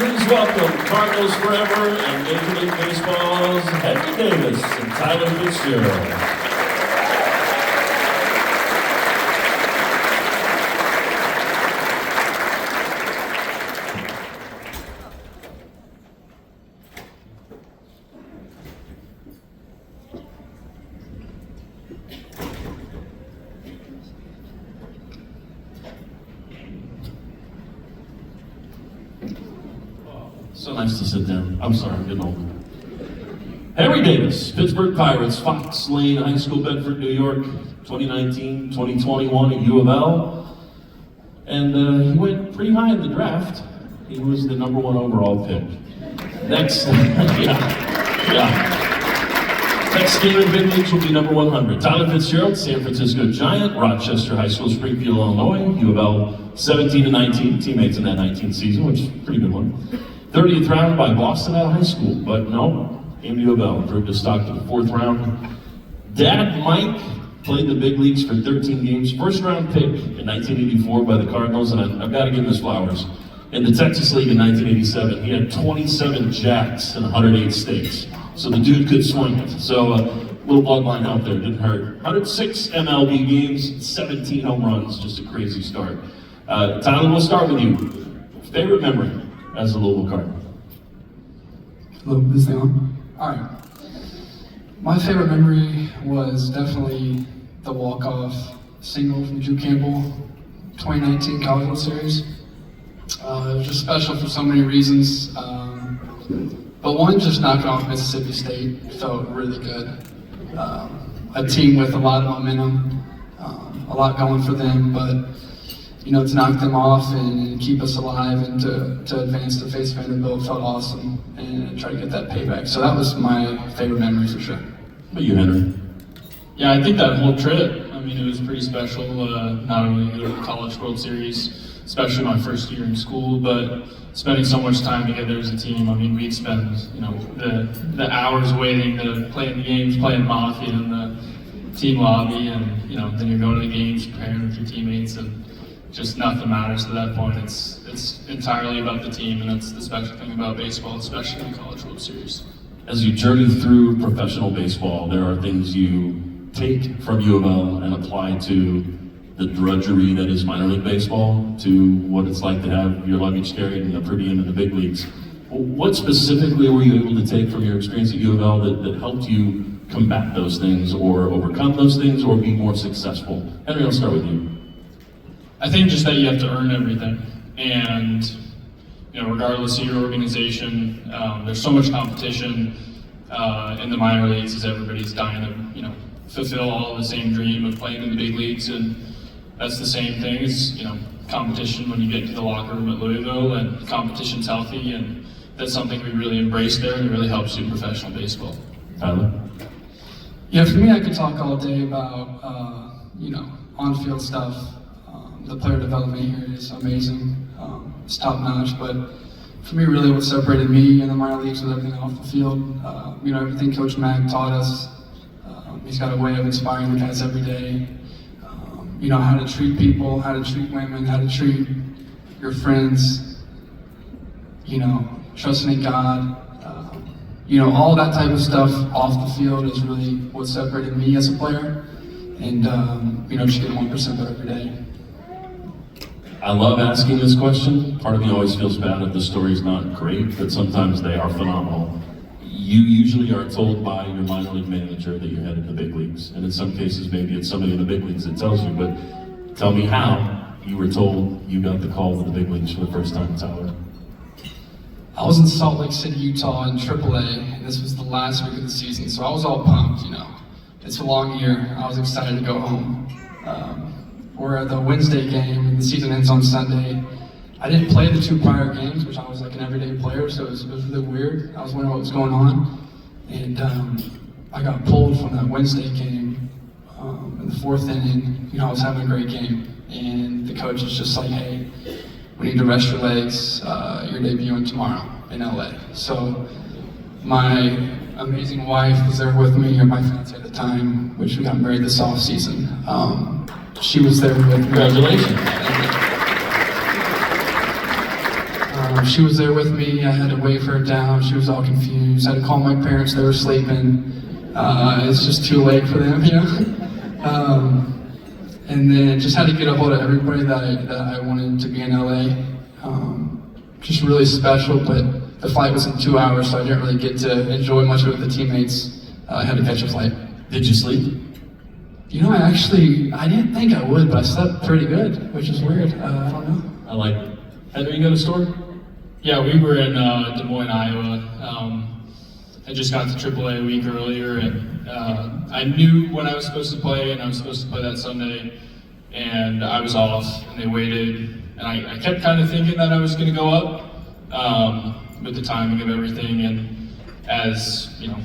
Please welcome Cardinals Forever and Major League Baseball's Henry Davis and Tyler Fitzgerald. So nice to sit down. I'm sorry, I'm getting old. Henry Davis, Pittsburgh Pirates, Fox Lane High School, Bedford, New York, 2019, 2021 at U of L. And he went pretty high in the draft. He was the #1 overall pick. Next, Next game in big leagues will be number 100. Tyler Fitzgerald, San Francisco Giant, Rochester High School, Springfield, Illinois, U of L, 17-19, teammates in that 19th season, which is a pretty good one. 30th round by Boston out of high school, but no, came to U of L, improved his stock to the 4th round. Dad Mike played the big leagues for 13 games, first round pick in 1984 by the Cardinals, and I've got to give him his flowers. In the Texas League in 1987, he had 27 jacks in 108 states. So the dude could swing it. So little bloodline out there, didn't hurt. 106 MLB games, 17 home runs, just a crazy start. Tyler, we'll start with you. Favorite memory as a Louisville Cardinal? Hello, this thing on? All right. My favorite memory was definitely the walk-off single from Drew Campbell, 2019 College World Series. It was just special for so many reasons. But one, just knocking off Mississippi State felt really good. A team with a lot of momentum, a lot going for them, but you know, to knock them off and keep us alive and to advance to face Vanderbilt felt awesome, and try to get that payback. So that was my favorite memory for sure. What about you, Henry? Yeah, I think that whole trip, I mean, it was pretty special, not only the College World Series, especially my first year in school, but spending so much time together as a team. I mean, we'd spend, you know, the hours waiting to play in the games, playing Moth in the team lobby, and, you know, then you're going to the games, preparing with your teammates, and just nothing matters to that point. It's entirely about the team, and that's the special thing about baseball, especially in the College World Series. As you journey through professional baseball, there are things you take from U of L and apply to the drudgery that is minor league baseball, to what it's like to have your luggage carried in the per diem in the big leagues. What specifically were you able to take from your experience at U of L that helped you combat those things, or overcome those things, or be more successful? Henry, I'll start with you. I think just that you have to earn everything, and you know, regardless of your organization, there's so much competition in the minor leagues, as everybody's dying to, you know, fulfill all the same dream of playing in the big leagues, and that's the same thing as, you know, competition when you get into the locker room at Louisville, and competition's healthy, and that's something we really embrace there, and it really helps you in professional baseball. Tyler? Yeah, for me, I could talk all day about, you know, on-field stuff. The player development here is amazing. It's top-notch, but for me, really what separated me in the minor leagues was everything off the field. You know, everything Coach Mack taught us. He's got a way of inspiring the guys every day. You know, how to treat people, how to treat women, how to treat your friends, you know, trusting in God. You know, all that type of stuff off the field is really what separated me as a player. And, you know, just getting 1% better every day. I love asking this question. Part of me always feels bad if the story's not great, but sometimes they are phenomenal. You usually are told by your minor league manager that you're headed to the big leagues. And in some cases, maybe it's somebody in the big leagues that tells you, but tell me how you were told you got the call to the big leagues for the first time, Tyler. I was in Salt Lake City, Utah in AAA, and this was the last week of the season, so I was all pumped, you know. It's a long year. I was excited to go home. We're at the Wednesday game, and the season ends on Sunday. I didn't play the 2 prior games, which I was like an everyday player, so it was really weird. I was wondering what was going on, and I got pulled from that Wednesday game in the 4th inning. You know, I was having a great game, and the coach was just like, hey, we need to rest your legs. You're debuting tomorrow in LA. So my amazing wife was there with me, or my fiance at the time, which we got married this off season. She was there with me. Congratulations. She was there with me. I had to wave her down. She was all confused. I had to call my parents. They were sleeping. It's just too late for them, you know. And then just had to get a hold of everybody that I wanted to be in LA. Just really special, but the flight was in 2 hours, so I didn't really get to enjoy much of it with the teammates. I had to catch a flight. Did you sleep? You know, I didn't think I would, but I slept pretty good, which is weird. I don't know. I like it. Henry, you got a story? Yeah, we were in Des Moines, Iowa. I just got to AAA a week earlier, and I knew when I was supposed to play, and I was supposed to play that Sunday, and I was off, and they waited, and I kept kind of thinking that I was going to go up with the timing of everything, and as, you know,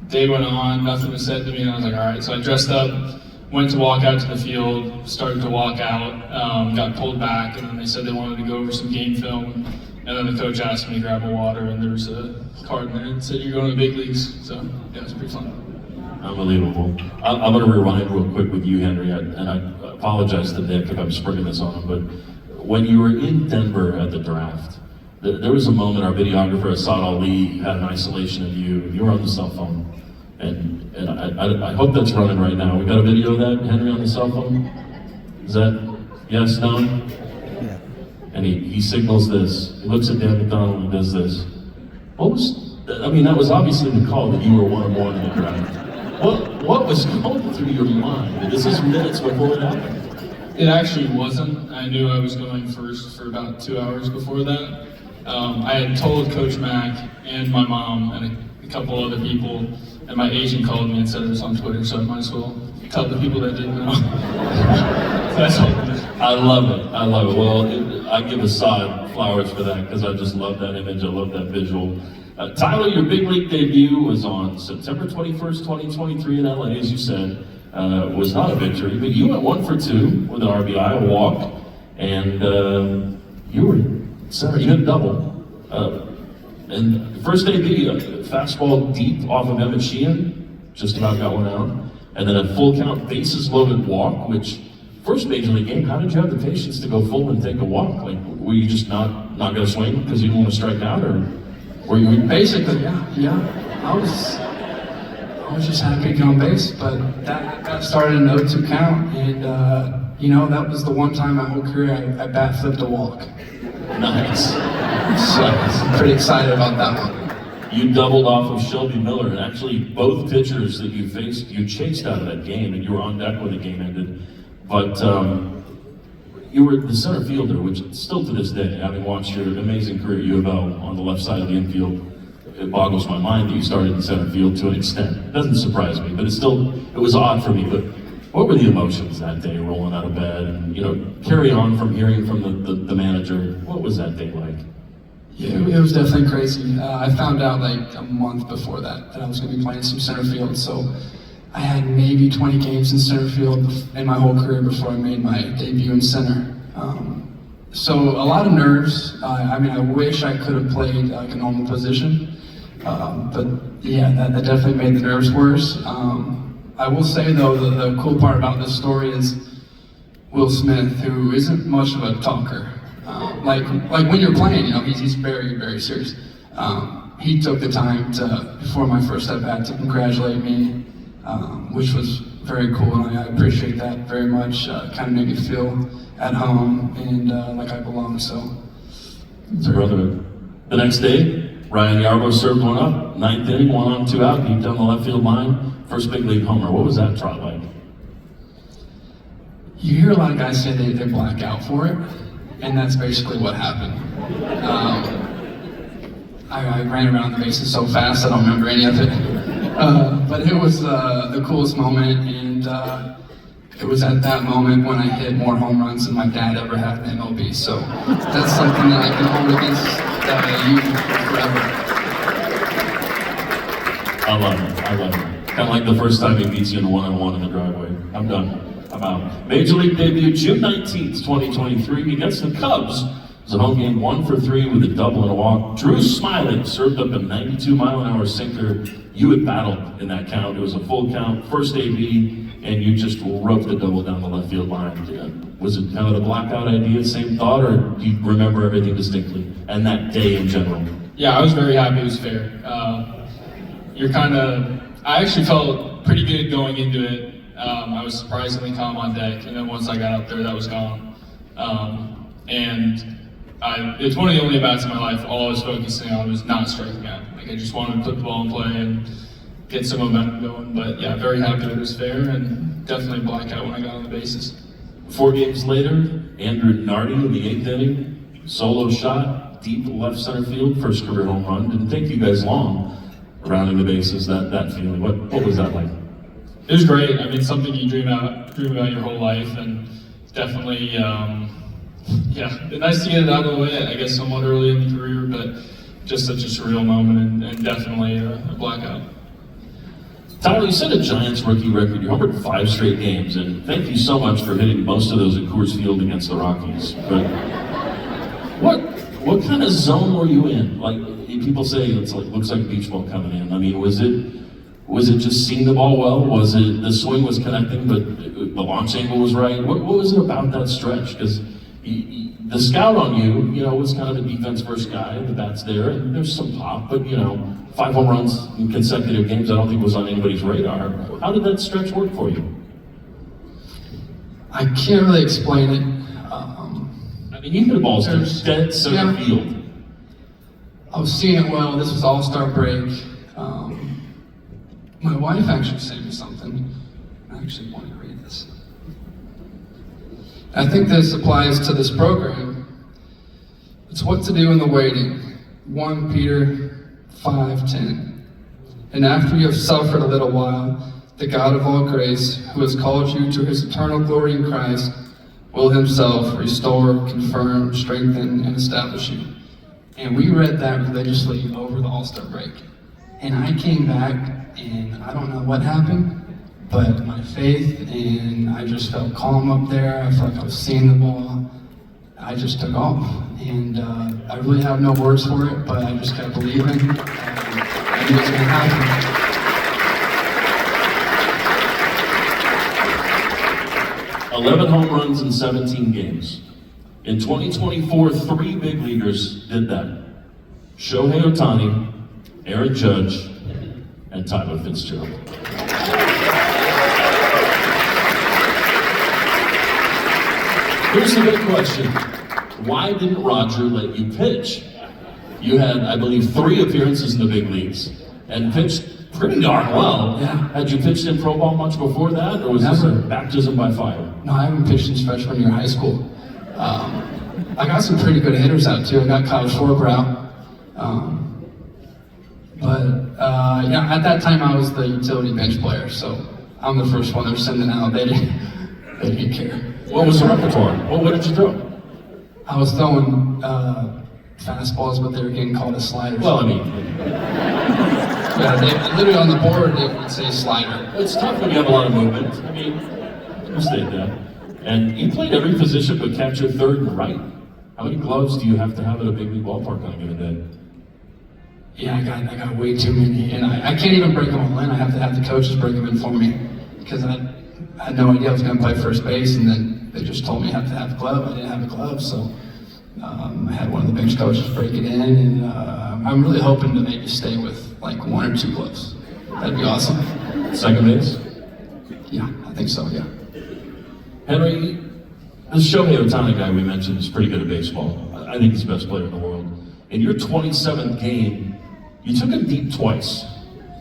day went on, nothing was said to me, and I was like, all right, so I dressed up, went to walk out to the field, started to walk out, got pulled back, and then they said they wanted to go over some game film, and then the coach asked me to grab a water, and there was a card in there that said you're going to the big leagues, so yeah, it was pretty fun. Unbelievable. I'm going to rewind real quick with you, Henry, and I apologize to Nick if I'm springing this on him, but when you were in Denver at the draft, there was a moment our videographer, Assad Ali, had an isolation of you, and you were on the cell phone. And I hope that's running right now. We got a video of that, Henry, on the cell phone? Is that, yes, no? Yeah. And he signals this. He looks at Dan McDonald and does this. What was, I mean, that was obviously the call that you were 1-1 in the draft. What was going through your mind? This is minutes before it happened. It actually wasn't. I knew I was going first for about 2 hours before that. I had told Coach Mack and my mom and a couple other people, and my agent called me and said it was on Twitter, so I might as well tell the people that didn't know. That's all. I love it. I love it. Well, I give Assad flowers for that because I just love that image. I love that visual. Tyler, your big league debut was on September 21st, 2023 in LA, as you said. Was not a victory, but you went 1 for 2 with an RBI, a walk, and you were center. You hit a double. And first debut, fastball deep off of Emmett Sheehan, just about got one out. And then a full count, bases loaded walk, which first major league game, how did you have the patience to go full and take a walk? Like, were you just not going to swing because you didn't want to strike out, or were you? Basically, yeah. I was just happy to get on base, but that started an 0-2 count, and you know, that was the one time my whole career I bat flipped a walk. Nice. So I'm pretty excited about that one. You doubled off of Shelby Miller, and actually both pitchers that you faced, you chased out of that game, and you were on deck when the game ended. But you were the center fielder, which still to this day, having watched your amazing career at U of L on the left side of the infield, it boggles my mind that you started in center field to an extent. It doesn't surprise me, but it was odd for me. But what were the emotions that day, rolling out of bed, and, you know, carry on from hearing from the manager? What was that day like? Yeah, it was definitely crazy. I found out like a month before that I was going to be playing some center field, so I had maybe 20 games in center field in my whole career before I made my debut in center. So a lot of nerves. I mean, I wish I could have played like a normal position, but yeah, that definitely made the nerves worse. I will say though, the cool part about this story is Will Smith, who isn't much of a talker. Like when you're playing, you know, he's very, very serious. He took the time before my first at bat to congratulate me, which was very cool, and I appreciate that very much. Kind of made me feel at home and like I belong. So, brother. The next day, Ryan Yarbrough served one up, 9th inning, 1 on, 2 out, deep down the left field line, first big league homer. What was that trot like? You hear a lot of guys say they black out for it, and that's basically what happened. I ran around the bases so fast I don't remember any of it. But it was the coolest moment, and it was at that moment when I hit more home runs than my dad ever had in MLB. So that's something that I can hold against you forever. I love it. Kind of like the first time he beats you in a one-on-one in the driveway. I'm done. I'm out. Major League debut June 19th, 2023 against the Cubs. was a home game, 1 for 3 with a double and a walk. Drew Smiley served up a 92-mile-an-hour sinker. You had battled in that count. It was a full count, first AB, and you just roped the double down the left field line. Was it kind of the blackout idea, same thought, or do you remember everything distinctly? And that day in general? Yeah, I was very happy it was fair. I actually felt pretty good going into it. I was surprisingly calm on deck, and then once I got up there, that was gone. It's one of the only at-bats in my life, all I was focusing on was not striking out. Like, I just wanted to put the ball in play and get some momentum going. But yeah, very happy that it was fair, and definitely blackout when I got on the bases. 4 games later, Andrew Nardi in the 8th inning, solo shot, deep left center field, first career home run. Didn't take you guys long rounding the bases, that feeling. What was that like? It was great. I mean, something you dream about your whole life, and definitely, nice to get it out of the way, I guess somewhat early in the career, but just such a surreal moment, and definitely a blackout. Tyler, you set a Giants rookie record. You homered 5 straight games, and thank you so much for hitting most of those at Coors Field against the Rockies. But what kind of zone were you in? Like, people say looks like beach ball coming in. I mean, was it just seeing the ball well? Was it the swing was connecting, but the launch angle was right? What was it about that stretch? Because the scout on you was kind of a defense first guy. The bat's there, and there's some pop, but 5 home runs in consecutive games, I don't think was on anybody's radar. How did that stretch work for you? I can't really explain it. I mean, you hit the balls to dead center field. I was seeing it well. This was All-Star break. My wife actually sent me something. I actually want to read this. I think this applies to this program. It's what to do in the waiting. 1 Peter 5:10. And after you have suffered a little while, the God of all grace, who has called you to his eternal glory in Christ, will himself restore, confirm, strengthen, and establish you. And we read that religiously over the All-Star break. And I came back, and I don't know what happened, but my faith, and I just felt calm up there. I felt like I was seeing the ball. I just took off. And I really have no words for it, but I just kept believing. I knew it was going to happen. 11 home runs in 17 games. In 2024, 3 big leaguers did that. Shohei Ohtani, Aaron Judge, and Tyler Fitzgerald. Here's the big question. Why didn't Roger let you pitch? You had, I believe, 3 appearances in the big leagues and pitched pretty darn well. Yeah. Had you pitched in pro ball much before that, or was this a baptism by fire? No, I haven't pitched since freshman year of high school. I got some pretty good hitters out too. I got Kyle Schwarber out. At that time I was the utility bench player, so I'm the first one they're sending out. They didn't care. What was the repertoire? What did you throw? I was throwing fastballs, but they were getting called as sliders. Well, I mean, they literally on the board they would say slider. it's tough when you have a lot of movement. I mean, you stayed there. And you played every position but catcher, third, and right. How many gloves do you have to have at a big league ballpark on a given day? Yeah, I got way too many, and I can't even break them all in. I have to have the coaches break them in for me, because I had no idea I was going to play first base, and then they just told me I have to have a glove. I didn't have a glove, so I had one of the bench coaches break it in, and I'm really hoping to maybe stay with like 1 or 2 gloves. That'd be awesome. Second base? Yeah, I think so, yeah. Henry, this Shohei Ohtani guy we mentioned is pretty good at baseball. I think he's the best player in the world. In your 27th game, you took him deep twice.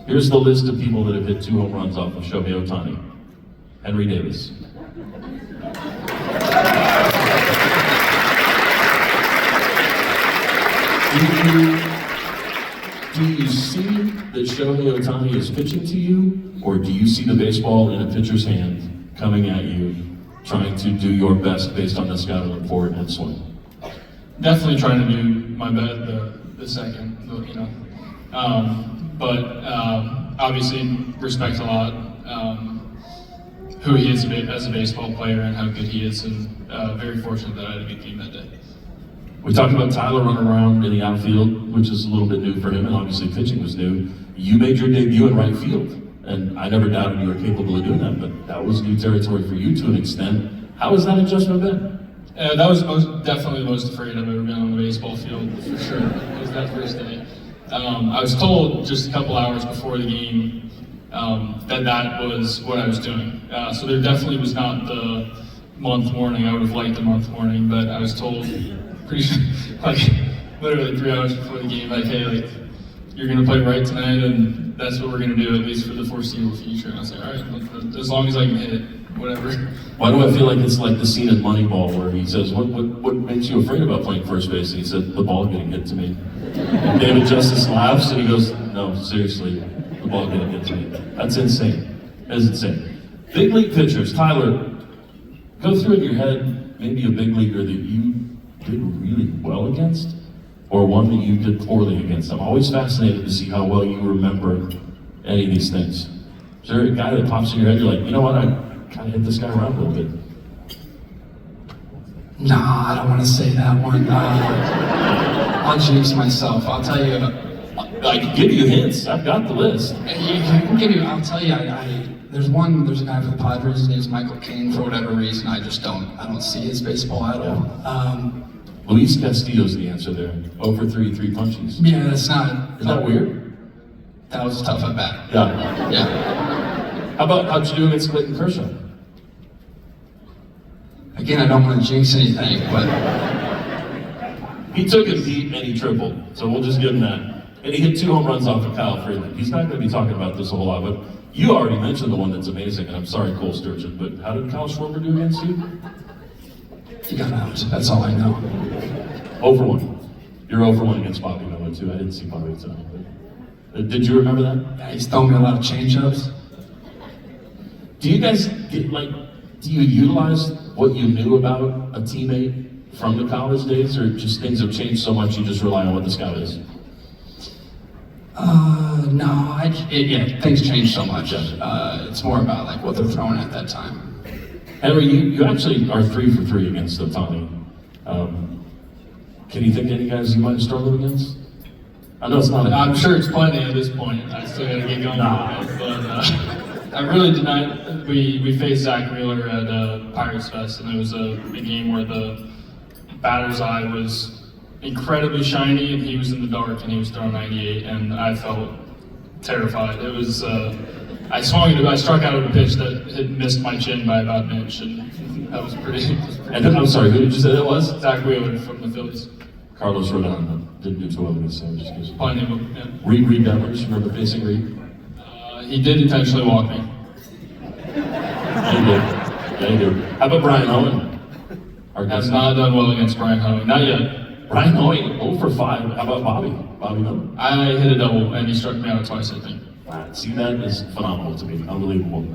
Here's the list of people that have hit 2 home runs off of Shohei Ohtani. Henry Davis. Do you see that Shohei Ohtani is pitching to you, or do you see the baseball in a pitcher's hand coming at you, trying to do your best based on the scouting report and swing? Definitely trying to do my best, the second, obviously respect a lot who he is as a baseball player and how good he is, and very fortunate that I had a good team that day. We talked about Tyler running around in the outfield, which is a little bit new for him, and obviously pitching was new. You made your debut in right field, and I never doubted you were capable of doing that, but that was new territory for you to an extent. How has that adjustment been? That was definitely the most afraid I've ever been on the baseball field, for sure. It was that first day. I was told just a couple hours before the game that was what I was doing. So there definitely was not the month warning. I would have liked the month warning, but I was told pretty sure, like literally 3 hours before the game, like, hey, like you're gonna play right tonight, and that's what we're gonna do at least for the foreseeable future. And I was like, all right, as long as I can hit it, whatever. Why do I feel like it's like the scene in Moneyball where he says, what makes you afraid about playing first base? And he said, the ball getting hit to me. And David Justice laughs and he goes, no, seriously, the ball getting hit to me. That's insane. That is insane. Big league pitchers, Tyler, go through in your head maybe a big leaguer that you did really well against, or one that you did poorly against. I'm always fascinated to see how well you remember any of these things. Is there a guy that pops in your head, you're like, you know what, I kind of hit this guy around a little bit? Nah, I don't want to say that one. I'll jinx myself. I'll tell you. I can give you hints. I've got the list. I'll tell you. There's a guy for the Padres. His name's Michael King. For whatever reason, I don't see his baseball at all. Luis Castillo's the answer there. 0 for 3, 3 punches. Yeah, that's not. Is that weird? That was tough at bat. Yeah. Yeah. How'd you do against Clayton Kershaw? Again, I don't want to jinx anything, but He took it deep and he tripled, so we'll just give him that. And he hit 2 home runs off of Kyle Freeland. He's not going to be talking about this a whole lot, but you already mentioned the one that's amazing, and I'm sorry, Cole Sturgeon, but how did Kyle Schwarber do against you? he got out. That's all I know. 0 for 1. You're 0 for 1 against Bobby Miller, too. I didn't see Bobby tonight. But, did you remember that? Yeah, he's throwing me a lot of change-ups. Do you guys do you utilize what you knew about a teammate from the college days, or just things have changed so much you just rely on what the scout is? No, things change so much. It's more about like what they're throwing at that time. Henry, you actually are 3 for 3 against Otani. Can you think of any guys you might have struggled against? I know it's not. I'm sure it's plenty at this point. I still gotta get going. But I really did not. We faced Zach Wheeler at Pirates Fest, and it was a game where the batter's eye was incredibly shiny, and he was in the dark, and he was throwing 98, and I felt terrified. It was. I struck out at a pitch that had missed my chin by about an inch, and that was pretty. And I'm sorry, who did you say that was? Zach Wheeler from the Phillies. Carlos Rodon didn't do too well against him. Just Plenty of them. Yeah. Reed Devers, remember facing Reed? He did intentionally walk me. Yeah, he did. How about Brian Owen? Has not done well against Brian Hoey. Not yet. Brian Owen, 0 for 5. How about Bobby? Bobby Miller? I hit a double, and he struck me out twice, I think. Wow, see, that is phenomenal to me. Unbelievable.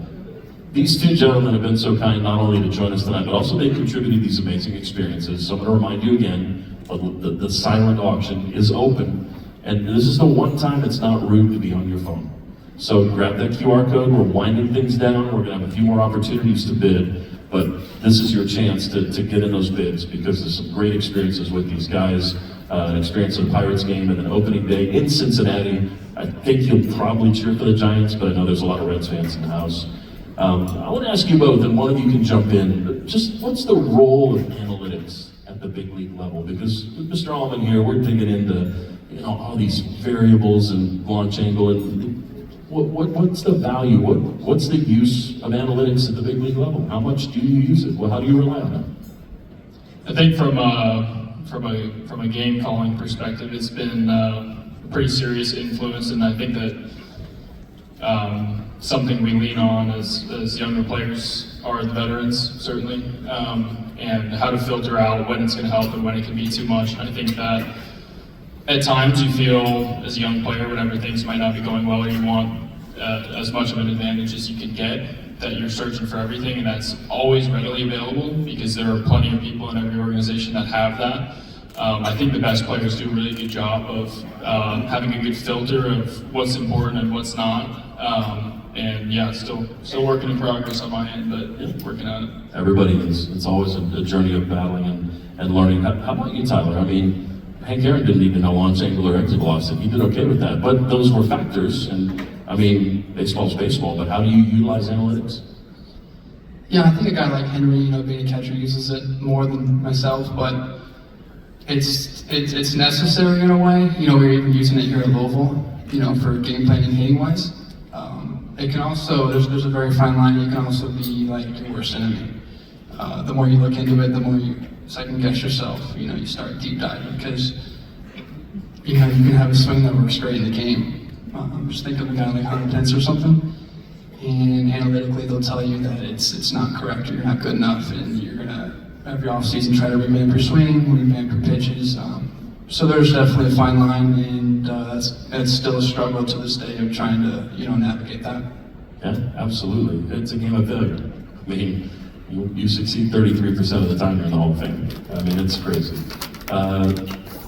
These two gentlemen have been so kind not only to join us tonight, but also they contributed these amazing experiences. So I'm going to remind you again, the silent auction is open, and this is the one time it's not rude to be on your phone. So grab that QR code, we're winding things down, we're going to have a few more opportunities to bid, but this is your chance to get in those bids, because there's some great experiences with these guys. An experience of the Pirates game and then opening day in Cincinnati. I think you'll probably cheer for the Giants, but I know there's a lot of Reds fans in the house. I want to ask you both, and one of you can jump in, just what's the role of analytics at the big league level? Because with Mr. Allman here, we're digging into all these variables and launch angle, and what's the value? What's the use of analytics at the big league level? How much do you use it? Well, how do you rely on it? I think from a game calling perspective, it's been a pretty serious influence, and I think that something we lean on as younger players are the veterans, certainly, and how to filter out when it's going to help and when it can be too much. And I think that at times you feel, as a young player, whenever things might not be going well, or you want as much of an advantage as you can get, that you're searching for everything, and that's always readily available because there are plenty of people in every organization that have that. I think the best players do a really good job of having a good filter of what's important and what's not. And yeah, still working in progress on my end, but working on it. Everybody is. It's always a journey of battling, and learning. How about you, Tyler? I mean, Hank Aaron didn't even know launch angle or exit velocity. He did okay with that, but those were factors. And I mean, baseball's baseball, but how do you utilize analytics? Yeah, I think a guy like Henry, being a catcher, uses it more than myself, but it's necessary in a way. We're even using it here at Louisville, for game planning hitting wise. It can also, there's a very fine line. It can also be like your worst enemy. The more you look into it, the more you second guess yourself. You start deep diving because you can have a swing that works great in the game. Just think of a guy like Hunter Pence or something, and analytically they'll tell you that it's not correct or you're not good enough, and you're gonna every offseason try to revamp your swing, revamp your pitches. So there's definitely a fine line, and that's still a struggle to this day of trying to navigate that. Yeah, absolutely. It's a game of failure. I mean, you succeed 33% of the time you're in the Hall of Fame. I mean, it's crazy.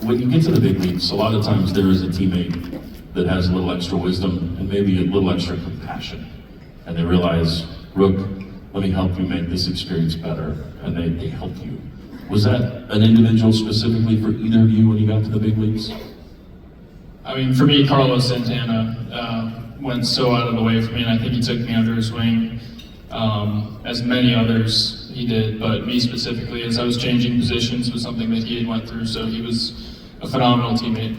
When you get to the big leagues, a lot of times there is a teammate that has a little extra wisdom and maybe a little extra compassion, and they realize, Rook, let me help you make this experience better, and they help you. Was that an individual specifically for either of you when you got to the big leagues? I mean, for me, Carlos Santana went so out of the way for me, and I think he took me under his wing, as many others he did, but me specifically, as I was changing positions, was something that he had went through, so he was a phenomenal teammate.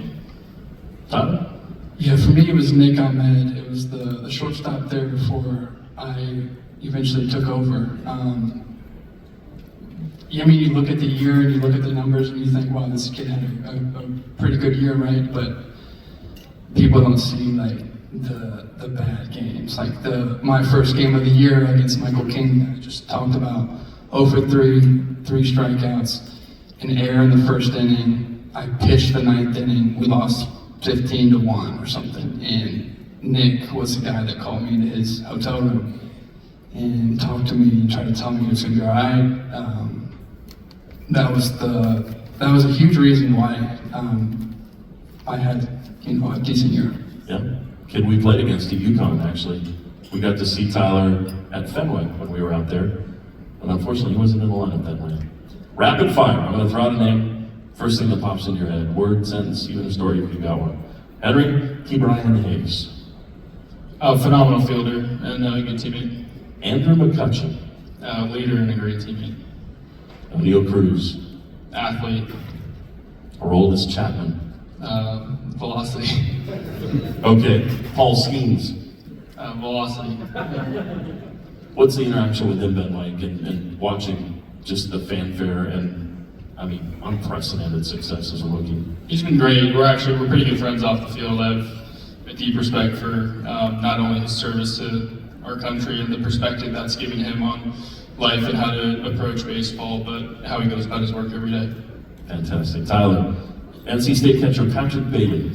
Tyler? Yeah, for me it was Nick Ahmed. It was the shortstop there before I eventually took over. I mean, you look at the year and you look at the numbers and you think, wow, this kid had a pretty good year, right? But people don't see like the bad games. Like my first game of the year against Michael King that I just talked about, 0 for 3, 3 strikeouts, an error in the first inning. I pitched the 9th inning. We lost 15-1 or something. And Nick was the guy that called me into his hotel room and talked to me and tried to tell me it was gonna be all right. That was a huge reason why I had a decent year. Yeah, kid we played against at UConn actually. We got to see Tyler at Fenway when we were out there, but unfortunately he wasn't in the lineup that night. Rapid fire, I'm gonna throw out a name. First thing that pops into your head, word, sentence, even a story if you got one. Henry, keep Ryan Hayes. Phenomenal fielder and a good teammate. Andrew McCutcheon. Leader and a great teammate. O'Neal Cruz. Athlete. Aroldis Chapman. Velocity. Okay, Paul Skeens. Velocity. What's the interaction with him been like and watching just the fanfare and, I mean, unprecedented success as a rookie? He's been great. We're pretty good friends off the field. I have a deep respect for not only his service to our country and the perspective that's given him on life and how to approach baseball, but how he goes about his work every day. Fantastic. Tyler, NC State catcher Patrick Bailey.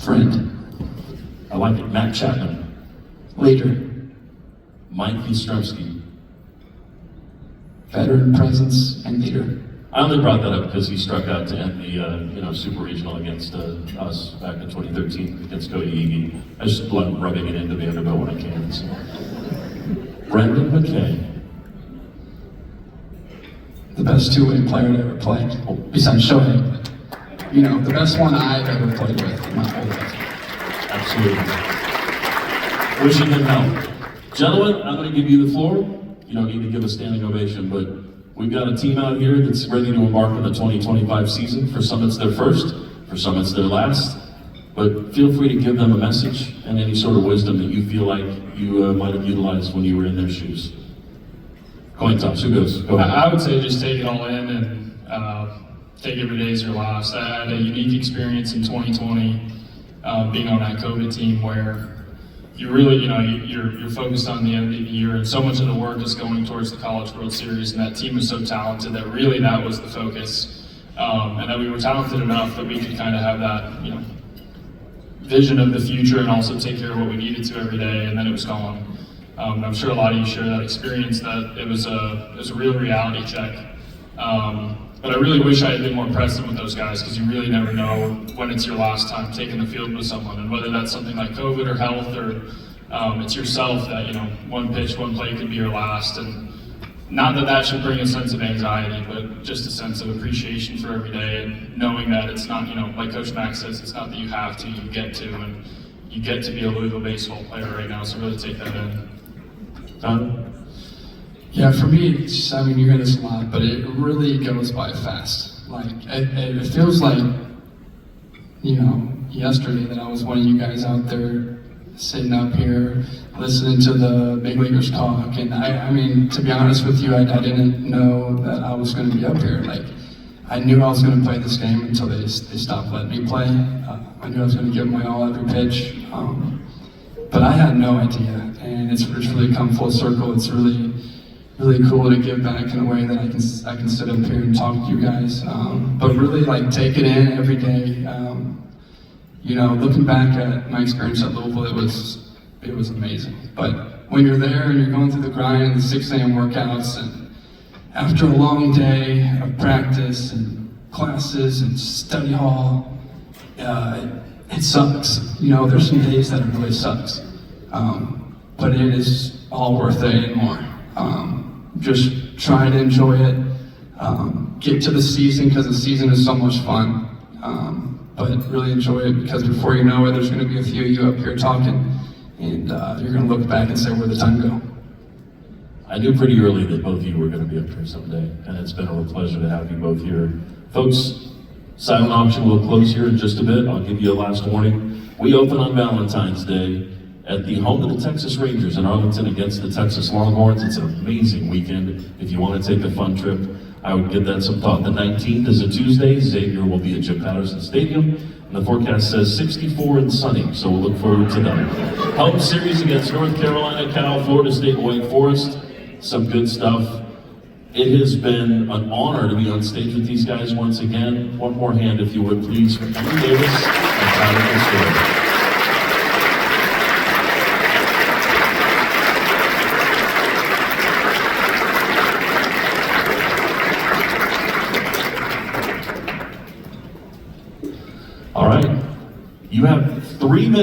Friend. I like it. Matt Chapman. Leader. Mike Yastrzemski. Veteran presence and leader. I only brought that up because he struck out to end the Super Regional against us back in 2013 against Cody Egan. I just love rubbing it into Vanderbilt when I can. So. Brendan McKay. The best two-way player to ever play, besides Shohei. The best one I've ever played with in my whole life. Absolutely. Wishing him health. Gentlemen, I'm going to give you the floor. You don't need to give a standing ovation, but we've got a team out here that's ready to embark on the 2025 season. For some it's their first, for some it's their last. But feel free to give them a message and any sort of wisdom that you feel like you might have utilized when you were in their shoes. Coin toss, who goes? Go ahead. I would say just take it all in and take every day as your last. I had a unique experience in 2020 being on that COVID team where you really, you're focused on the end of the year, and so much of the work is going towards the College World Series, and that team is so talented that really that was the focus, and that we were talented enough that we could kind of have that, vision of the future and also take care of what we needed to every day, and then it was gone. I'm sure a lot of you share that experience, that it was a real reality check. But I really wish I had been more present with those guys, because you really never know when it's your last time taking the field with someone, and whether that's something like COVID or health or it's yourself that, one pitch, one play could be your last. And not that that should bring a sense of anxiety, but just a sense of appreciation for every day and knowing that it's not, like Coach Max says, it's not that you have to, you get to, and you get to be a Louisville baseball player right now, so really take that in. John? Yeah, for me, you hear this a lot, but it really goes by fast. Like, it feels like, yesterday that I was one of you guys out there sitting up here, listening to the big leaguers talk, and I mean, to be honest with you, I didn't know that I was going to be up here. Like, I knew I was going to play this game until they stopped letting me play. I knew I was going to give my all every pitch, but I had no idea, and it's really come full circle. It's really cool to give back in a way that I can sit up here and talk to you guys, but really like take it in every day. Looking back at my experience at Louisville, it was amazing. But when you're there and you're going through the grind, the 6 a.m. workouts, and after a long day of practice and classes and study hall, it sucks. There's some days that it really sucks, but it is all worth it and more. Just try to enjoy it. Get to the season because the season is so much fun. But really enjoy it because before you know it, there's going to be a few of you up here talking, and you're going to look back and say, where'd the time go? I knew pretty early that both of you were going to be up here someday, and it's been a real pleasure to have you both here. Folks, silent auction will close here in just a bit. I'll give you a last warning. We open on Valentine's Day at the home of the Texas Rangers in Arlington against the Texas Longhorns. It's an amazing weekend. If you want to take a fun trip, I would give that some thought. The 19th is a Tuesday. Xavier will be at Jim Patterson Stadium, and the forecast says 64 and sunny, so we'll look forward to that. Home series against North Carolina, Cal, Florida State, Wake Forest. Some good stuff. It has been an honor to be on stage with these guys once again. One more hand, if you would, please, for Drew Davis and Tyler Fitzgerald. All right, you have 3 minutes.